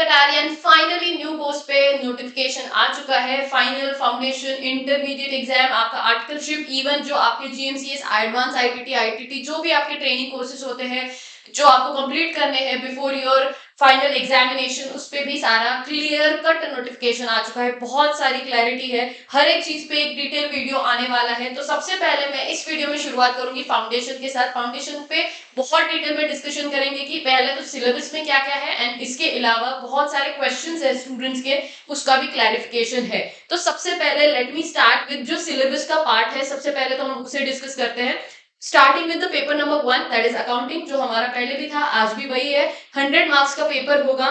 Battalion finally new post पे notification आ चुका है। फाइनल फाउंडेशन इंटरमीडिएट एग्जाम आपका आर्टिकलशिप, इवन जो आपके जीएमसीएस, एडवांस आईटीटी, आईटीटी जो भी आपके ट्रेनिंग कोर्सेज होते हैं जो आपको कंप्लीट करने हैं बिफोर योर फाइनल एग्जामिनेशन, उस पे भी सारा क्लियर कट नोटिफिकेशन आ चुका है। बहुत सारी क्लैरिटी है, हर एक चीज पे एक डिटेल वीडियो आने वाला है। तो सबसे पहले मैं इस वीडियो में शुरुआत करूंगी फाउंडेशन के साथ। फाउंडेशन पे बहुत डिटेल में डिस्कशन करेंगे कि पहले तो सिलेबस में क्या क्या है एंड इसके अलावा बहुत सारे क्वेश्चंस है स्टूडेंट्स के, उसका भी क्लैरिफिकेशन है। तो सबसे पहले लेट मी स्टार्ट विद जो सिलेबस का पार्ट है, सबसे पहले तो हम उसे डिस्कस करते हैं। Starting with the paper number 1 that is accounting, जो हमारा पहले भी था आज भी वही है। 100 मार्क्स का पेपर होगा।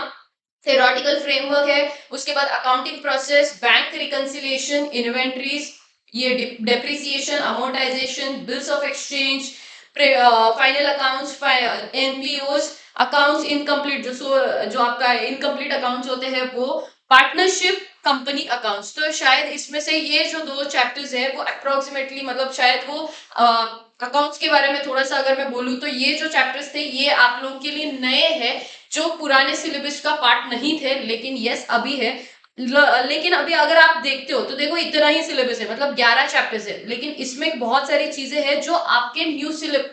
थ्योरेटिकल फ्रेमवर्क है, उसके बाद accounting process, bank reconciliation, inventories, ये depreciation, amortisation, bills of exchange, final accounts, NPOs, accounts incomplete, जो आपका इनकम्प्लीट अकाउंट्स होते हैं वो, पार्टनरशिप, कंपनी अकाउंट्स। तो शायद इसमें से ये जो दो चैप्टर्स है वो अप्रोक्सीमेटली, मतलब शायद वो अकाउंट्स के बारे में थोड़ा सा अगर मैं बोलूँ तो ये जो चैप्टर्स थे ये आप लोगों के लिए नए हैं, जो पुराने सिलेबस का पार्ट नहीं थे, लेकिन यस अभी है। लेकिन अभी अगर आप देखते हो तो देखो इतना ही सिलेबस है, मतलब 11 चैप्टर्स है, लेकिन इसमें बहुत सारी चीजें हैं जो आपके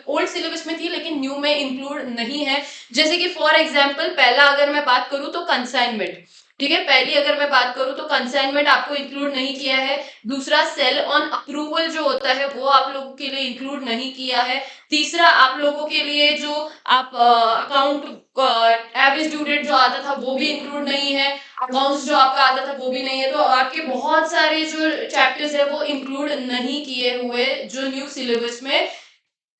ओल्ड सिलेबस में थी लेकिन न्यू में इंक्लूड नहीं है। जैसे कि फॉर एग्जांपल पहला अगर मैं बात करूं तो कंसाइनमेंट, ठीक है, पहली अगर मैं बात करूं तो कंसाइनमेंट आपको इंक्लूड नहीं किया है। दूसरा सेल ऑन अप्रूवल जो होता है वो आप लोगों के लिए इंक्लूड नहीं किया है। तीसरा आप लोगों के लिए जो आप अकाउंट एवरेज ड्यू डेट जो आता था वो भी इंक्लूड नहीं है। अकाउंट्स जो आपका आता था वो भी नहीं है। तो आपके बहुत सारे जो चैप्टर्स है वो इंक्लूड नहीं किए हुए, जो न्यू सिलेबस में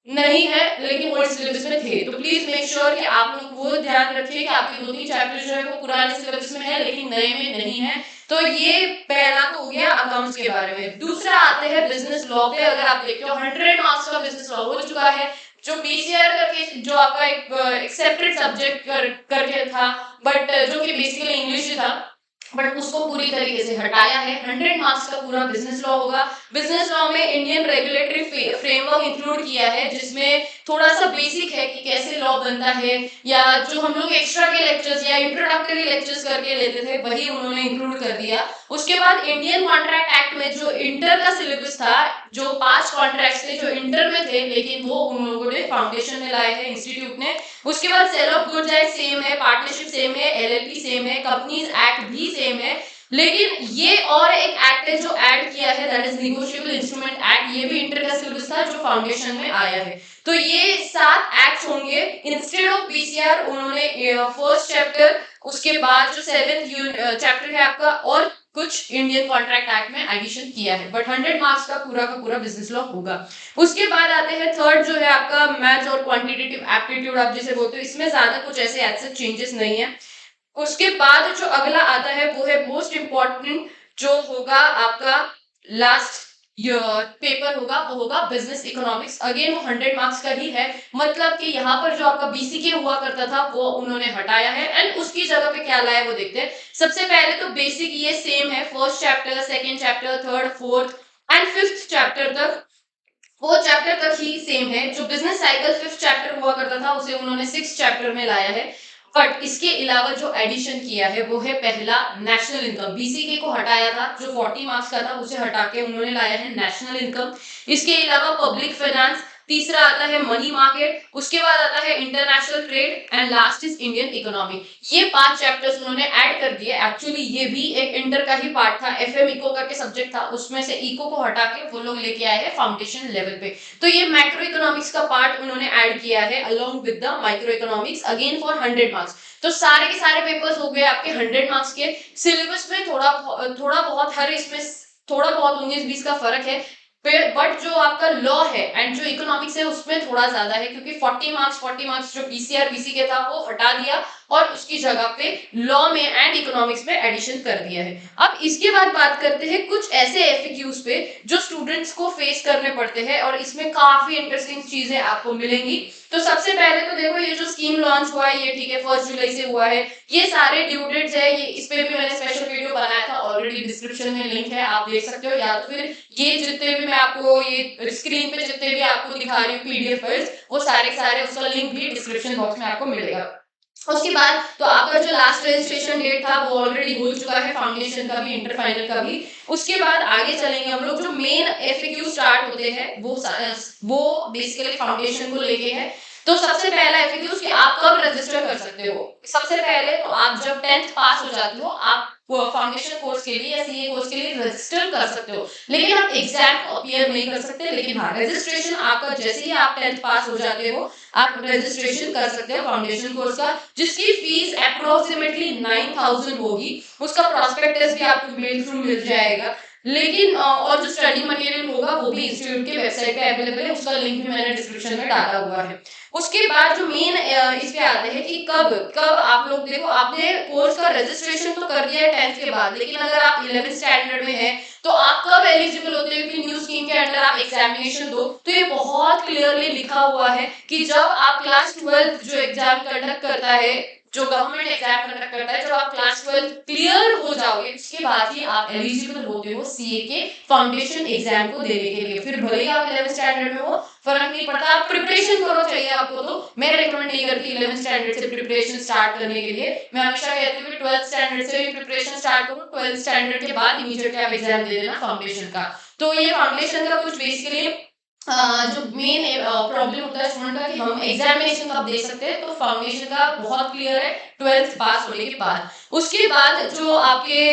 नहीं है लेकिन ओल्ड सिलेबस में थे। तो प्लीज मेक श्योर कि आप लोग वो ध्यान रखिए कि आपके 2-3 चैप्टर जो है वो पुराने सिलेबस में है लेकिन नए में नहीं है। तो ये पहला तो हो गया अकाउंट्स के बारे में। दूसरा आते हैं बिजनेस लॉ पे। अगर आप देखते हो 100 मार्क्स का बिजनेस लॉ हो चुका है, जो बीसीआर करके जो आपका एक एक्सेप्टेड सब्जेक्ट करके था, बट जो कि बेसिकली इंग्लिश था, बट उसको पूरी तरीके से हटाया है। 100 मार्क्स का पूरा बिजनेस लॉ होगा। बिजनेस लॉ में इंडियन रेगुलेटरी फ्रेमवर्क इंक्लूड किया है, जिसमें थोड़ा सा बेसिक है कि कैसे लॉ बनता है, या जो हम लोग एक्स्ट्रा के लेक्चर्स या इंट्रोडक्टरी लेक्चर्स करके लेते थे वही उन्होंने इंक्लूड कर दिया। उसके बाद इंडियन कॉन्ट्रैक्ट एक्ट में जो इंटर का सिलेबस था, जो 5 कॉन्ट्रैक्ट्स थे जो इंटर में थे लेकिन वो उन लोगों ने फाउंडेशन में लाए हैं इंस्टीट्यूट ने। उसके बाद sale of goods act same है, पार्टनरशिप सेम है, एलएलपी सेम है, कंपनीज एक्ट भी सेम है, लेकिन ये और एक एक्ट है जो ऐड किया है, that is negotiable instrument act. ये भी इंटर का सिलेबस था जो फाउंडेशन में आया है। तो ये 7 एक्ट होंगे इंस्टेड ऑफ बीसीआर। उन्होंने फर्स्ट चैप्टर, उसके बाद जो 7th चैप्टर है आपका, और कुछ इंडियन कॉन्ट्रैक्ट एक्ट में एडिशन किया है। बट 100 मार्क्स का का पूरा बिजनेस लॉ होगा। उसके बाद आते हैं थर्ड, जो है आपका मैथ्स और क्वांटिटेटिव एप्टीट्यूड आप जिसे बोलते हो। इसमें ज्यादा कुछ ऐसे ऐसे चेंजेस नहीं है। उसके बाद जो अगला आता है वो है मोस्ट इंपॉर्टेंट, जो होगा आपका लास्ट पेपर होगा, वो होगा बिजनेस इकोनॉमिक्स। अगेन वो 100 मार्क्स का ही है, मतलब कि यहाँ पर जो आपका बीसीके हुआ करता था वो उन्होंने हटाया है एंड उसकी जगह पे क्या लाया वो देखते हैं। सबसे पहले तो बेसिक ये सेम है, first chapter, second chapter, third, fourth and fifth chapter तक, वो चैप्टर तक ही सेम है। जो बिजनेस साइकिल 5th चैप्टर हुआ करता था उसे उन्होंने 6th चैप्टर में लाया है। बट इसके अलावा जो एडिशन किया है वो है पहला नेशनल इनकम। बीसीके को हटाया था, जो 40 मार्क्स का था उसे हटा के उन्होंने लाया है नेशनल इनकम। इसके अलावा पब्लिक फाइनेंस, तीसरा आता है मनी मार्केट, उसके बाद आता है international trade and last is Indian economy. ये 5 चैप्टर्स उन्होंने ऐड कर दिए। एक्चुअली ये भी एक इंटर का ही पार्ट था, एफएम इको करके सब्जेक्ट था, उसमें से इको को हटा के वो लोग लेके आए हैं फाउंडेशन लेवल पे। तो ये मैक्रो इकोनॉमिक्स का पार्ट उन्होंने ऐड किया है along with the micro economics, again for 100 marks. तो सारे के सारे पेपर्स हो गए आपके 100 मार्क्स के। सिलेबस में थोड़ा बहुत हर इसमें थोड़ा बहुत 19-20 का फर्क है, बट जो आपका लॉ है एंड जो इकोनॉमिक्स है उसमें थोड़ा ज्यादा है, क्योंकि 40 मार्क्स जो बीसीआर बीसीके था वो हटा दिया और उसकी जगह पे लॉ में एंड इकोनॉमिक्स में एडिशन कर दिया है। अब इसके बाद बात करते हैं कुछ ऐसे एफएक्यूज पे जो स्टूडेंट्स को फेस करने पड़ते हैं, और इसमें काफी इंटरेस्टिंग चीजें आपको मिलेंगी। तो सबसे पहले तो देखो ये जो स्कीम लॉन्च हुआ है ये, ठीक है, 1 जुलाई से हुआ है। ये सारे ड्यू डेट्स है, ये इस पे भी मैंने स्पेशल वीडियो बनाया था, ऑलरेडी डिस्क्रिप्शन में लिंक है, आप देख सकते हो, या तो फिर ये जितने भी मैं आपको ये स्क्रीन पे जितने भी आपको दिखा रही हूँ पीडीएफ फाइल्स, वो सारे उसका लिंक भी डिस्क्रिप्शन बॉक्स में आपको मिलेगा। उसके बाद तो आपका जो लास्ट रजिस्ट्रेशन डेट था वो ऑलरेडी हो चुका है, फाउंडेशन का भी, इंटर फाइनल का भी। उसके बाद आगे चलेंगे हम लोग, जो मेन एफएक्यू स्टार्ट होते हैं वो बेसिकली फाउंडेशन को लेके है। तो सबसे पहला एफएक्यू कि आप कब रजिस्टर कर सकते हो। सबसे पहले तो आप जब 10th पास हो जाते हो, आप फाउंडेशन कोर्स के लिए या सीए कोर्स के लिए रजिस्टर कर सकते हो, लेकिन आप एग्जाम को अपीयर नहीं कर सकते। लेकिन हाँ, रजिस्ट्रेशन आपका जैसे ही आप 10th पास हो जाते हो, आप रजिस्ट्रेशन कर सकते हो फाउंडेशन कोर्स का, जिसकी फीस अप्रोक्सीमेटली 9000 होगी। उसका प्रोस्पेक्टस भी आपको मेल थ्रू मिल जाएगा। लेकिन और जो स्टडी मटेरियल होगा वो भी इंस्टीट्यूट की वेबसाइट पे अवेलेबल है, उसका लिंक भी मैंने डिस्क्रिप्शन में डाला हुआ है। उसके बाद जो मेन इस पे आते हैं कि कब कब आप लोग, देखो आपने कोर्स का रजिस्ट्रेशन तो कर दिया है 10th के बाद, लेकिन अगर आप 11th स्टैंडर्ड में है तो आप कब एलिजिबल होते हो कि न्यू स्कीम के अंडर आप एग्जामिनेशन दो। तो ये बहुत क्लियरली लिखा हुआ है कि जब आप क्लास 12 जो एग्जाम कंडक्ट करता है, जो गवर्नमेंट एग्जाम कंडक्ट करता है, जब आप क्लास 12 क्लियर हो जाओगे उसके बाद ही आप एलिजिबल होते हो सीए के फाउंडेशन एग्जाम को देने के लिए। फिर भले ही आप 11th स्टैंडर्ड में हो, फर्क नहीं पड़ता, आप प्रिपरेशन करो चाहिए आपको। तो मैं रेकमेंड नहीं करती 11th स्टैंडर्ड से प्रिपरेशन स्टार्ट करने के लिए। मैं हमेशा कहती हूँ कि 12th स्टैंडर्ड से ही प्रिपरेशन स्टार्ट करो, 12th स्टैंडर्ड के बाद इमीडिएटली आप एग्जाम दे देना फाउंडेशन का। तो ये फाउंडेशन का कुछ बेसिकली जो मेन प्रॉब्लम होता है स्टूडेंट का कि हम एग्जामिनेशन कब दे सकते हैं, तो फाउंडेशन का बहुत क्लियर है 12th पास होने के बाद। उसके बाद जो आपके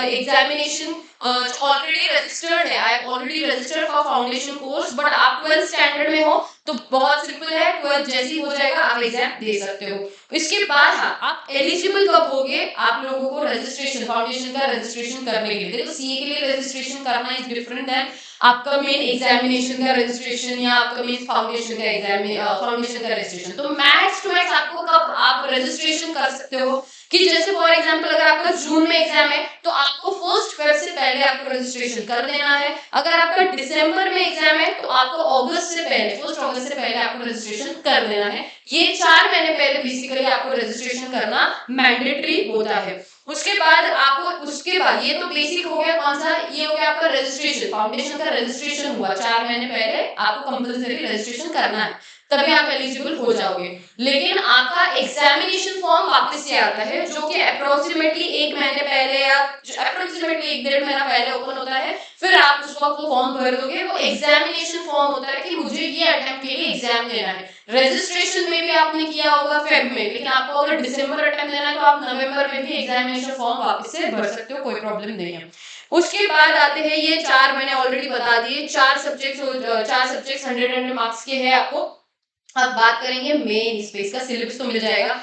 एग्जामिनेशन ऑलरेडी रजिस्टर्ड है, I have already registered for foundation course, but आप 12th स्टैंडर्ड में हो तो बहुत सिंपल है, 12th जैसे ही हो जाएगा आप एग्जाम दे सकते हो। इसके बाद हाँ, आप एलिजिबल कब होगे, आप लोगों को रजिस्ट्रेशन, फाउंडेशन का रजिस्ट्रेशन करने के लिए, देखो सीए के लिए रजिस्ट्रेशन करना इज डिफरेंट देन आपका मेन एग्जामिनेशन का रजिस्ट्रेशन या आपका मेन फाउंडेशन का फाउंडेशन का रजिस्ट्रेशन। तो मैक्स टू मैक्स आपको कब आप रजिस्ट्रेशन कर सकते हो कि जैसे फॉर एग्जांपल अगर आपका जून में एग्जाम है तो आपको 1 फेब से पहले आपको रजिस्ट्रेशन कर देना है। अगर आपका दिसंबर में एग्जाम है तो आपको अगस्त से पहले, 1 अगस्त से पहले आपको रजिस्ट्रेशन कर देना है। ये 4 महीने पहले बेसिकली आपको रजिस्ट्रेशन करना मैंडेटरी होता है। उसके बाद ये तो बेसिक हो गया, कौन सा, ये हो गया आपका रजिस्ट्रेशन, फाउंडेशन का रजिस्ट्रेशन हुआ 4 महीने पहले आपको कंपलसरी रजिस्ट्रेशन करना है, तभी आप एलिजिबल हो जाओगे। लेकिन आपका एग्जामिनेशन फॉर्म वापस से आता है जो कि अप्रोक्सीमेटली 1 महीने पहले या अप्रोक्सीमेटली 1-1.5 महीना पहले ओपन होता है। फिर आप उस वक्त वो फॉर्म भर दोगे, वो एग्जामिनेशन फॉर्म होता है कि मुझे ये अटेम्प्ट के लिए एग्जाम देना है। रजिस्ट्रेशन में भी आपने किया होगा फेब में, लेकिन आपको अगर दिसंबर अटेम्प्ट देना है तो आप नवंबर में भी एग्जामिनेशन फॉर्म वापस से भर सकते हो, कोई प्रॉब्लम नहीं है। उसके बाद आते हैं ये 4 मैंने ऑलरेडी बता दिए, 4 सब्जेक्ट्स 100 मार्क्स के हैं आपको। अब बात करेंगे मेन स्पेस का, सिलेबस तो मिल जाएगा।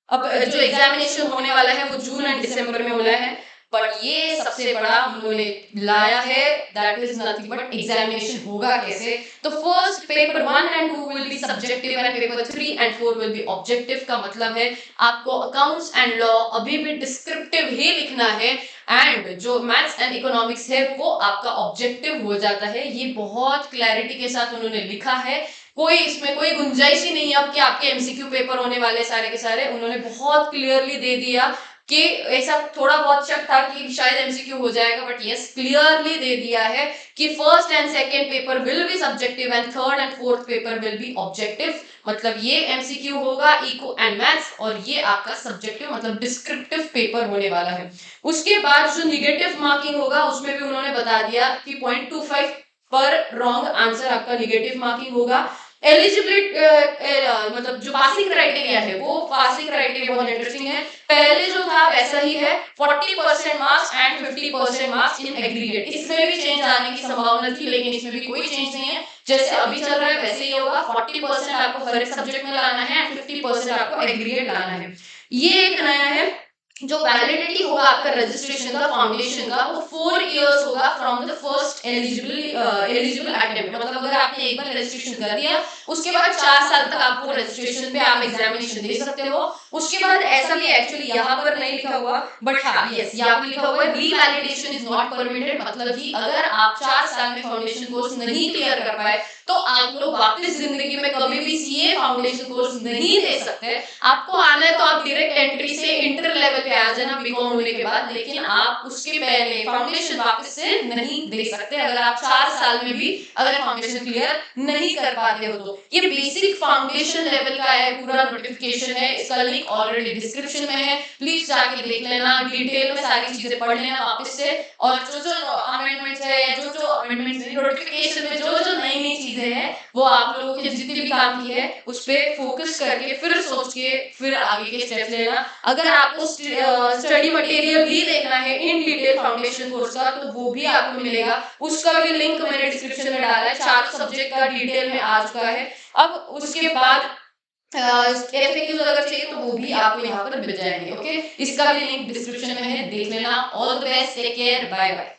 अब जो एग्जामिनेशन होने वाला है वो जून एंड दिसंबर में होना है, बट ये सबसे बड़ा उन्होंने लाया है, that is nothing but examination होगा कैसे। तो first paper 1 and 2 will be subjective and paper 3 and 4 will be objective. का मतलब है आपको अकाउंट्स एंड लॉ अभी भी डिस्क्रिप्टिव ही लिखना है, एंड जो मैथ्स एंड इकोनॉमिक्स है वो आपका ऑब्जेक्टिव हो जाता है। ये बहुत क्लैरिटी के साथ उन्होंने लिखा है, कोई इसमें कोई गुंजाइश ही नहीं है अब कि आपके एमसीक्यू पेपर होने वाले सारे के सारे। उन्होंने बहुत क्लियरली दे दिया कि ऐसा थोड़ा बहुत शक था कि शायद एमसीक्यू हो जाएगा, बट यस क्लियरली दे दिया है कि first and second paper will be subjective and third and fourth paper will be objective. मतलब ये एमसीक्यू होगा इको एंड मैथ्स, और ये आपका सब्जेक्टिव मतलब डिस्क्रिप्टिव पेपर होने वाला है। उसके बाद जो निगेटिव मार्किंग होगा उसमें भी उन्होंने बता दिया कि 0.25 पर रॉन्ग आंसर आपका निगेटिव मार्किंग होगा। एलिजिबिलिटी मतलब जो पासिंग क्राइटेरिया है, वो पासिंग क्राइटेरिया बहुत इंटरेस्टिंग है, पहले जो था वैसा ही है, 40% marks and 50% marks in aggregate. इसमें भी चेंज आने की संभावना थी, लेकिन इसमें भी कोई चेंज नहीं है, जैसे अभी चल रहा है वैसे ही होगा। 40% आपको हर एक सब्जेक्ट में लाना है, 50% आपको एग्रीगेट लाना है। ये एक नया है। जो वैलिडिटी होगा आपका रजिस्ट्रेशन का, फाउंडेशन का, वो 4 इयर्स होगा from the first eligible attempt. मतलब अगर आपने एक बार रजिस्ट्रेशन कर दिया उसके बाद 4 साल तक आपको रजिस्ट्रेशन पे आप एग्जामिनेशन दे सकते हो। उसके बाद ऐसा भी एक्चुअली यहाँ पर नहीं लिखा हुआ, बट हाँ यस यहाँ पर लिखा हुआ है रीवैलिडेशन इज नॉट परमिटेड। मतलब कि अगर आप 4 साल में फाउंडेशन कोर्स नहीं क्लियर कर पाए तो आप लोग वापस जिंदगी में कभी भी सीए फाउंडेशन कोर्स नहीं दे सकते। आपको आना है तो आप डायरेक्ट एंट्री से इंटर लेवल पे आ जाना बीकॉम होने के बाद, लेकिन आप उसके पहले फाउंडेशन वापस से नहीं दे सकते अगर आप 4 साल में भी अगर फाउंडेशन क्लियर नहीं कर पाते हो तो। ये बेसिक फाउंडेशन लेवल का है, पूरा नोटिफिकेशन है, इसका लिंक ऑलरेडी डिस्क्रिप्शन में है, प्लीज जाके देख लेना, डिटेल में सारी चीजें पढ़ लेना वापस से। और जो जो अमेंडमेंट्स है, जो अमेंडमेंट्स नोटिफिकेशन में जो जो नई नई चीजें हैं, वो आप लोगों के जितने भी काम की है उस पर फोकस करके फिर सोच के फिर आगे के स्टेप्स लेना। अगर आपको स्टडी मटेरियल भी देखना है इन डिटेल फाउंडेशन कोर्स का तो वो भी आपको मिलेगा, उसका भी लिंक मैंने डिस्क्रिप्शन में डाला है, 4 सब्जेक्ट का डिटेल में आ चुका है। अब उसके बाद FAQs अगर चाहिए तो वो भी आपको यहाँ पर मिल जाएंगे। ओके, इसका भी लिंक डिस्क्रिप्शन में है, देख लेना। All the best, take care, bye bye.